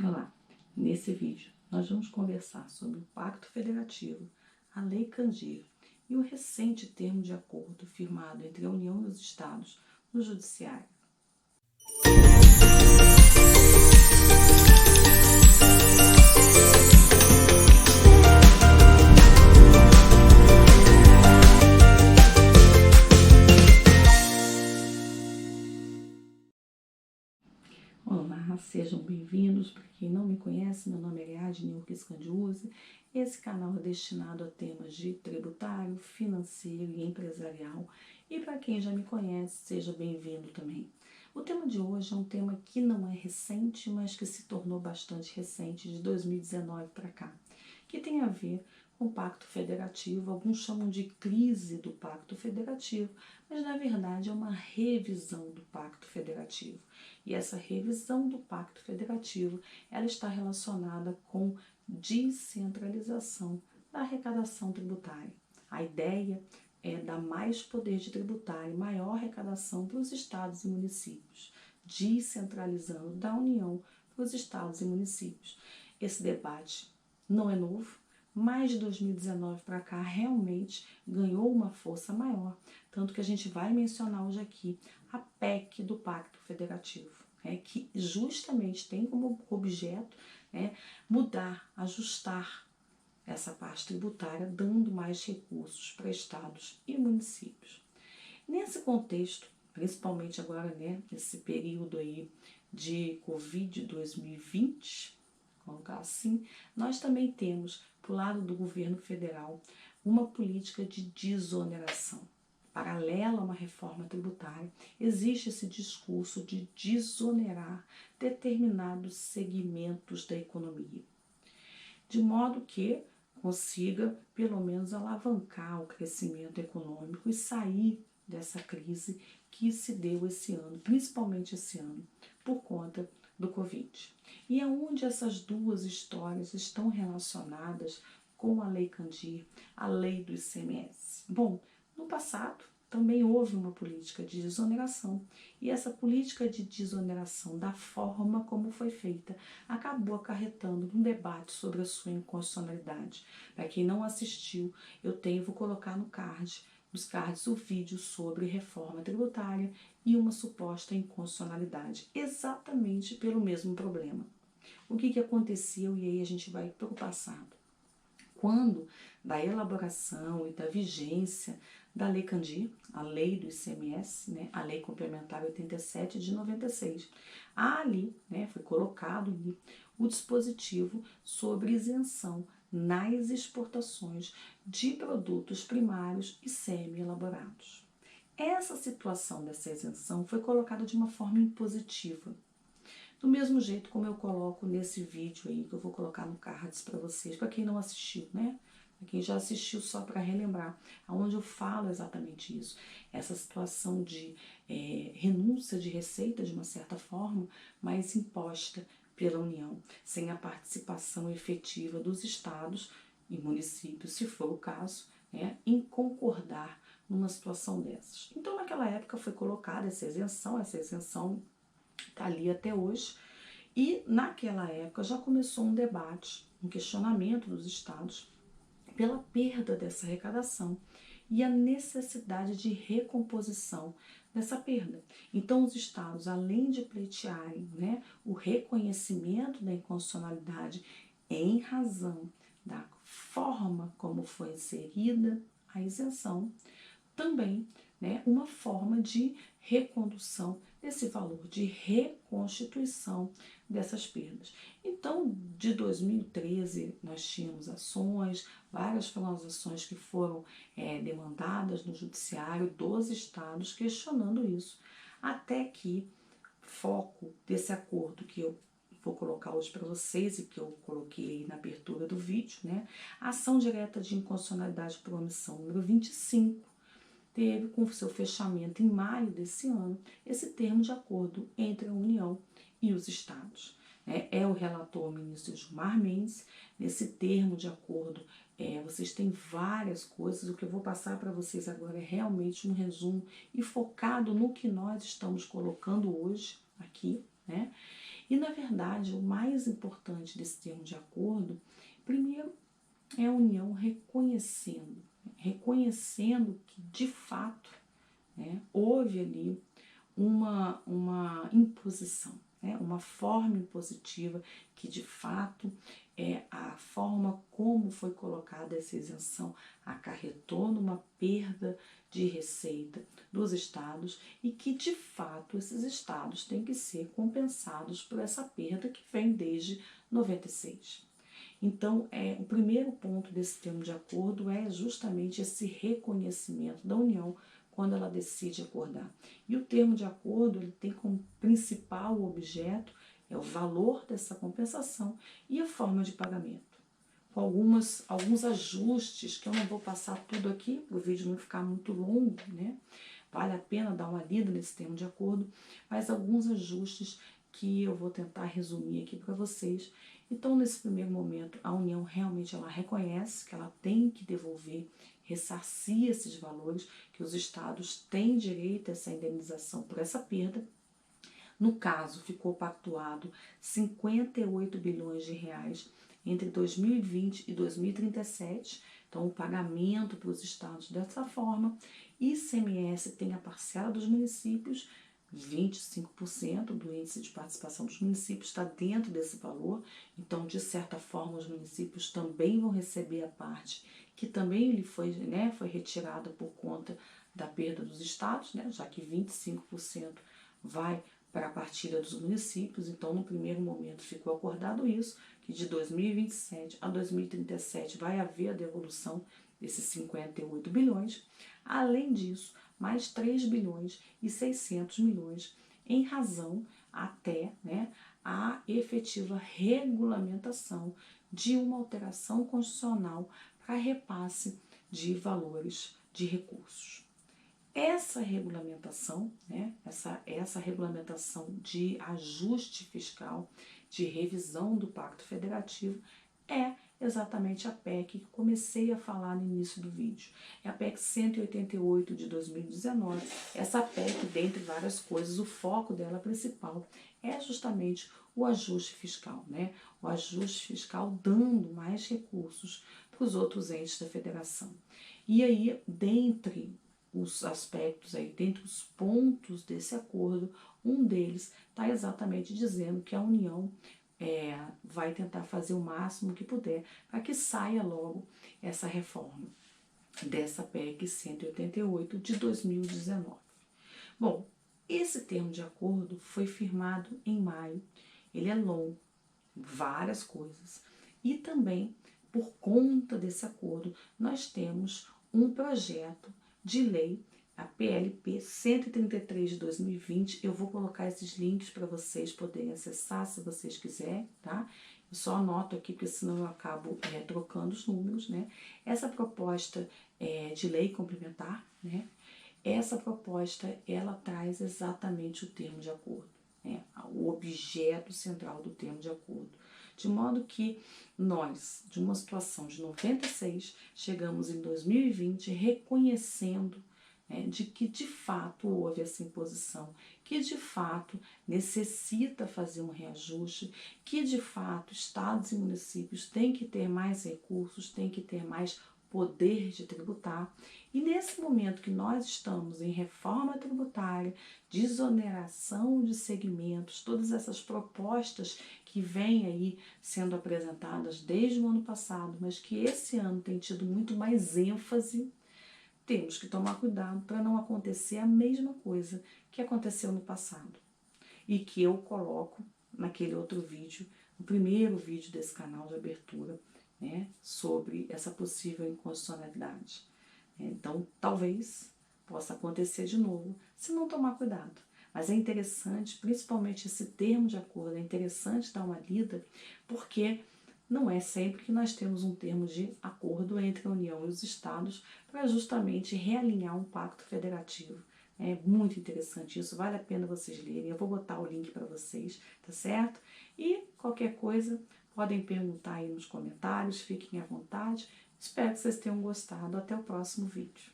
Olá, nesse vídeo nós vamos conversar sobre o Pacto Federativo, a Lei Candir e o recente termo de acordo firmado entre a União e os Estados no Judiciário. Olá, sejam bem-vindos. Para quem não me conhece, meu nome é Ariadne Urques Candiuzzi. Esse canal é destinado a temas de tributário, financeiro e empresarial. E para quem já me conhece, seja bem-vindo também. O tema de hoje é um tema que não é recente, mas que se tornou bastante recente de 2019 para cá, que tem a ver com o Pacto Federativo. Alguns chamam de crise do Pacto Federativo, mas na verdade é uma revisão do Pacto Federativo. E essa revisão do Pacto Federativo, ela está relacionada com descentralização da arrecadação tributária. A ideia é dar mais poder de tributário, maior arrecadação para os estados e municípios, descentralizando da União para os estados e municípios. Esse debate não é novo, mas de 2019 para cá realmente ganhou uma força maior, tanto que a gente vai mencionar hoje aqui a PEC do Pacto Federativo, que justamente tem como objeto mudar, ajustar essa parte tributária, dando mais recursos para estados e municípios. Nesse contexto, principalmente agora, nesse período aí de Covid 2020, colocar assim, nós também temos, para o lado do governo federal, uma política de desoneração. Paralela a uma reforma tributária, existe esse discurso de desonerar determinados segmentos da economia, de modo que consiga, pelo menos, alavancar o crescimento econômico e sair dessa crise que se deu esse ano, principalmente esse ano, por conta do Covid. E aonde essas duas histórias estão relacionadas com a Lei Candir, a lei do ICMS? Bom, no passado também houve uma política de desoneração, e essa política de desoneração, da forma como foi feita, acabou acarretando um debate sobre a sua inconstitucionalidade. Para quem não assistiu, vou colocar nos cards o vídeo sobre reforma tributária e uma suposta inconstitucionalidade, exatamente pelo mesmo problema. O que aconteceu? E aí a gente vai para o passado. Quando da elaboração e da vigência da Lei Candir, a lei do ICMS, a Lei Complementar 87 de 96, ali foi colocado ali o dispositivo sobre isenção nas exportações de produtos primários e semi-elaborados. Essa situação dessa isenção foi colocada de uma forma impositiva, do mesmo jeito como eu coloco nesse vídeo aí, que eu vou colocar no cards para vocês, para quem não assistiu, Para quem já assistiu, só para relembrar, aonde eu falo exatamente isso. Essa situação de renúncia de receita, de uma certa forma, mas imposta pela União, sem a participação efetiva dos estados e municípios, se for o caso, em concordar numa situação dessas. Então, naquela época foi colocada essa isenção está ali até hoje, e naquela época já começou um debate, um questionamento dos estados pela perda dessa arrecadação e a necessidade de recomposição dessa perda. Então, os estados, além de pleitearem o reconhecimento da inconstitucionalidade em razão da forma como foi inserida a isenção, também uma forma de recondução desse valor, de reconstituição dessas perdas. Então, de 2013, nós tínhamos ações, várias foram as ações que foram demandadas no judiciário dos estados questionando isso, até que foco desse acordo que eu vou colocar hoje para vocês e que eu coloquei na abertura do vídeo, a ação direta de inconstitucionalidade por omissão número 25, teve com seu fechamento em maio desse ano esse termo de acordo entre a União e os estados. É o relator, o ministro Gilmar Mendes. Nesse termo de acordo, vocês têm várias coisas. O que eu vou passar para vocês agora é realmente um resumo e focado no que nós estamos colocando hoje aqui, E, na verdade, o mais importante desse termo de acordo, primeiro, é a União reconhecendo que, de fato, né, houve ali uma imposição, né, uma forma impositiva que, de fato, a forma como foi colocada essa isenção acarretou numa perda de receita dos estados e que, de fato, esses estados têm que ser compensados por essa perda que vem desde 96. Então, o primeiro ponto desse termo de acordo é justamente esse reconhecimento da União quando ela decide acordar. E o termo de acordo ele tem como principal objeto o valor dessa compensação e a forma de pagamento. Com alguns ajustes, que eu não vou passar tudo aqui, para o vídeo não ficar muito longo, né? Vale a pena dar uma lida nesse termo de acordo, mas alguns ajustes que eu vou tentar resumir aqui para vocês. Então, nesse primeiro momento, a União realmente ela reconhece que ela tem que devolver, ressarcir esses valores, que os estados têm direito a essa indenização por essa perda. No caso, ficou pactuado 58 bilhões de reais entre 2020 e 2037, então o pagamento para os estados dessa forma. ICMS tem a parcela dos municípios, 25% do índice de participação dos municípios está dentro desse valor, então de certa forma os municípios também vão receber a parte que também lhe foi retirada por conta da perda dos estados, né, já que 25% vai para a partilha dos municípios. Então, no primeiro momento ficou acordado isso, que de 2027 a 2037 vai haver a devolução desses 58 bilhões. Além disso, mais 3 bilhões e 600 milhões em razão até a efetiva regulamentação de uma alteração constitucional para repasse de valores de recursos. Essa regulamentação, essa regulamentação de ajuste fiscal, de revisão do Pacto Federativo, é exatamente a PEC que comecei a falar no início do vídeo. É a PEC 188 de 2019. Essa PEC, dentre várias coisas, o foco dela principal é justamente o ajuste fiscal, O ajuste fiscal dando mais recursos para os outros entes da federação. E aí, dentre os aspectos aí, dentre os pontos desse acordo, um deles está exatamente dizendo que a União vai tentar fazer o máximo que puder para que saia logo essa reforma dessa PEC 188 de 2019. Bom, esse termo de acordo foi firmado em maio, ele é longo, várias coisas, e também, por conta desse acordo, nós temos um projeto de lei, a PLP 133 de 2020, eu vou colocar esses links para vocês poderem acessar se vocês quiserem, tá? Eu só anoto aqui, porque senão eu acabo trocando os números, Essa proposta de lei complementar, Essa proposta, ela traz exatamente o termo de acordo, o objeto central do termo de acordo. De modo que nós, de uma situação de 96, chegamos em 2020 reconhecendo de que de fato houve essa imposição, que de fato necessita fazer um reajuste, que de fato estados e municípios têm que ter mais recursos, têm que ter mais poder de tributar. E nesse momento que nós estamos em reforma tributária, desoneração de segmentos, todas essas propostas que vêm aí sendo apresentadas desde o ano passado, mas que esse ano tem tido muito mais ênfase, temos que tomar cuidado para não acontecer a mesma coisa que aconteceu no passado e que eu coloco naquele outro vídeo, no primeiro vídeo desse canal de abertura, sobre essa possível inconstitucionalidade. Então, talvez possa acontecer de novo se não tomar cuidado. Mas é interessante, principalmente esse termo de acordo, é interessante dar uma lida, porque não é sempre que nós temos um termo de acordo entre a União e os Estados para justamente realinhar um pacto federativo. É muito interessante isso, vale a pena vocês lerem. Eu vou botar o link para vocês, tá certo? E qualquer coisa, podem perguntar aí nos comentários, fiquem à vontade. Espero que vocês tenham gostado. Até o próximo vídeo.